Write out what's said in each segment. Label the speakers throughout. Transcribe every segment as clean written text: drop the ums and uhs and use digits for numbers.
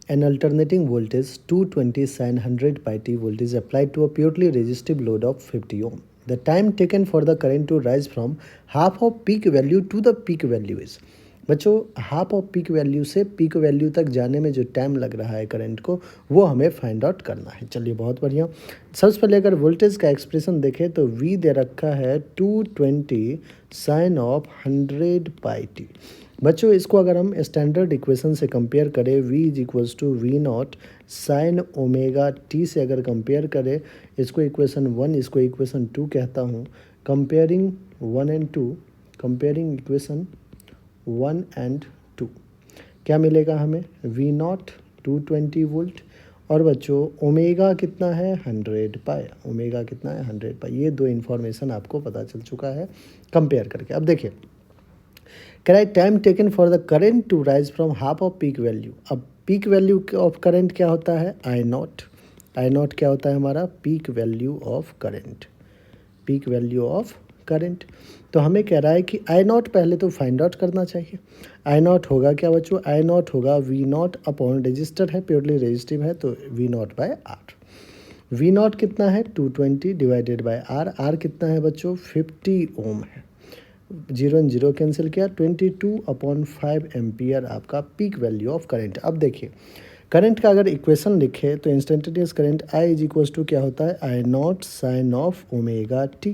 Speaker 1: An alternating voltage 220 sin 100 pi t volt is applied to a purely resistive load of 50 ohm. The time taken for the current to rise from half of peak value to the peak value is। बच्चों half of peak value से peak value तक जाने में जो time लग रहा है current को, वो हमें फाइंड आउट करना है। चलिए बहुत बढ़िया। सबसे पहले अगर वोल्टेज का एक्सप्रेशन देखें तो V दे रखा है 220 साइन ऑफ 100 पाई टी। बच्चों इसको अगर हम स्टैंडर्ड इक्वेशन से कंपेयर करें, V is equals to V naught sine omega T से अगर कंपेयर करें, इसको इक्वेशन 1, इसको इक्वेशन 2 कहता हूँ। Comparing 1 and 2, comparing equation 1 and 2, क्या मिलेगा हमें? वी नॉट 220 वोल्ट और बच्चों ओमेगा कितना है? 100 पाई। ओमेगा कितना है? 100 पाई। ये दो इन्फॉर्मेशन आपको पता चल चुका है कंपेयर करके। अब देखिए, कह रहा है time taken for the current to rise from half of peak value. अब पीक वैल्यू ऑफ करंट क्या होता है? I naught. आई नॉट क्या होता है हमारा? Peak value of current. Peak value of current. तो हमें कह रहा है कि आई नॉट पहले तो फाइंड आउट करना चाहिए। आई नॉट होगा क्या बच्चों? आई नॉट होगा वी नॉट अपॉन रजिस्टर है, प्योरली रजिस्टिव है तो V naught by R. V naught कितना है? 220 डिवाइडेड बाय आर। आर कितना है बच्चों? 50 ओम है। 0 एंड 0 कैंसिल किया, 22/5 एम्पियर आपका पीक वैल्यू ऑफ करंट। अब देखिए करंट का अगर इक्वेशन लिखे तो instantaneous current I is equals to क्या होता है? I naught sine of omega t.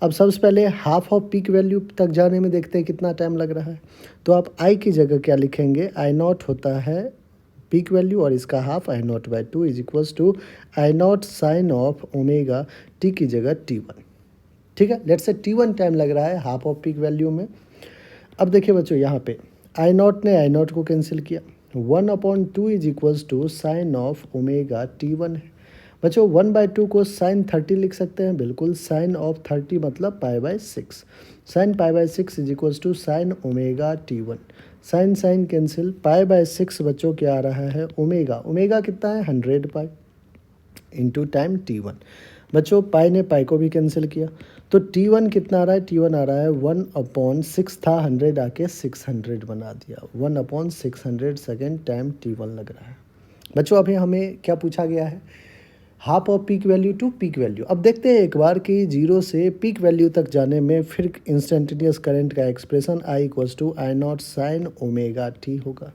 Speaker 1: अब सबसे पहले हाफ ऑफ पीक वैल्यू तक जाने में देखते हैं कितना टाइम लग रहा है। तो आप I की जगह क्या लिखेंगे? आई नॉट होता है पीक वैल्यू और इसका half I naught by 2 is equals to I naught sine of omega T की जगह T1। ठीक है, लेट्स से T1 टाइम लग रहा है हाफ ऑफ पीक वैल्यू में। अब देखिए बच्चों यहाँ पे आई नॉट ने आई नॉट को कैंसिल किया, 1/2 is equals to sine of omega T1 है। बच्चों 1/2 को साइन 30 लिख सकते हैं, बिल्कुल। साइन ऑफ 30 मतलब π/6। Sine π/6 is equals to sine omega T1। Sine sine cancel, π/6 बच्चों क्या आ रहा है? ओमेगा। ओमेगा कितना है? 100 पाई इंटू टाइम T1। बच्चों पाई ने पाई को भी कैंसिल किया तो T1 कितना आ रहा है? T1 आ रहा है 1/6 था, 100 आके 600 बना दिया। 1/600 सेकेंड टाइम T1 लग रहा है। बच्चों अभी हमें क्या पूछा गया है? Half of peak value to peak value. अब देखते हैं एक बार कि 0 से पीक वैल्यू तक जाने में फिर इंस्टेंटेनियस करंट का expression I equals to I naught sine omega T होगा।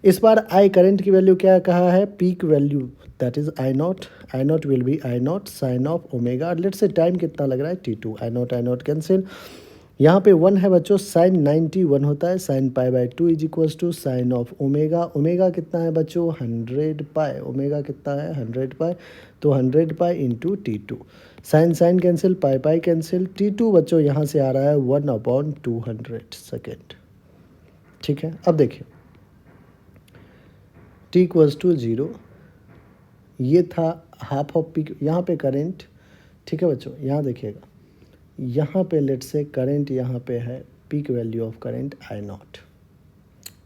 Speaker 1: इस बार आई करंट की वैल्यू क्या कहा है? Peak value, that is I naught. I naught will be I naught sine of omega. Let's say time कितना लग रहा है? T2। आई नॉट कैंसिल, यहाँ पे 1 है बच्चों, साइन 91 होता है। Sine π/2 is equals to sine of omega. Omega कितना है बच्चों? 100 पाई। ओमेगा कितना है? 100 पाई। तो 100 pi into T2। Sine sine cancel, pi pi cancel. T2 बच्चों यहाँ से आ रहा है 1/200 सेकेंड। ठीक है, अब देखिए T इक्वल्स टू 0, ये था हाफ ऑफ पीक। यहाँ पे करेंट, ठीक है बच्चों, यहाँ देखिएगा, यहाँ पे लेट से करंट यहाँ पे है peak value of current I not.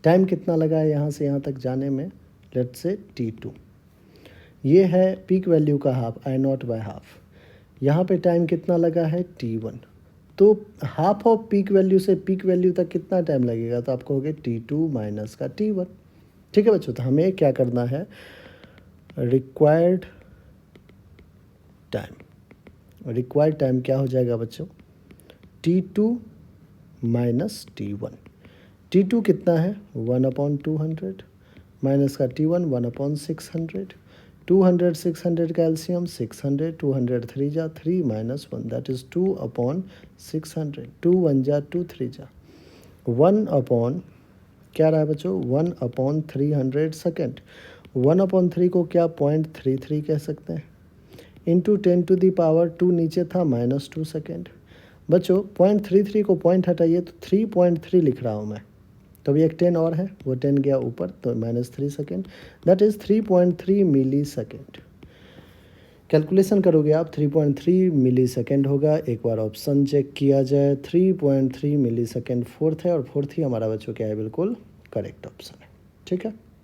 Speaker 1: Time कितना लगा है यहाँ से यहाँ तक जाने में? लेट से T2। ये है पीक वैल्यू का half, I not by half. यहाँ पे टाइम कितना लगा है? T1। तो हाफ ऑफ पीक वैल्यू से पीक वैल्यू तक कितना टाइम लगेगा? तो आपको हो गया T2 माइनस का T1। ठीक है बच्चों, तो हमें क्या करना है? Required time. रिक्वायर्ड टाइम क्या हो जाएगा बच्चों? T2 minus T1। T2 कितना है? 1/200 माइनस का T1 1/600। 200 600 का एलसीएम 600। 200 3 जा 3 माइनस 1 दैट इज 2/600। 2 1 जा 2 3 जा 1 अपॉन क्या रहा है बच्चों? 1/300 सेकेंड। 1/3 को क्या 0.33 कह सकते हैं, इंटू 10⁻², नीचे था -2 सेकेंड। बच्चों 0.33 को पॉइंट हटाइए तो 3.3 लिख रहा हूँ मैं, तो अभी एक 10 और है, वो 10 गया ऊपर तो -3 second, that is 3.3 millisecond. Calculation करोगे आप 3.3 मिली सेकेंड होगा। एक बार ऑप्शन चेक किया जाए, 3.3 मिली सेकेंड फोर्थ है और फोर्थ ही हमारा बच्चों क्या है? बिल्कुल करेक्ट ऑप्शन है। ठीक है।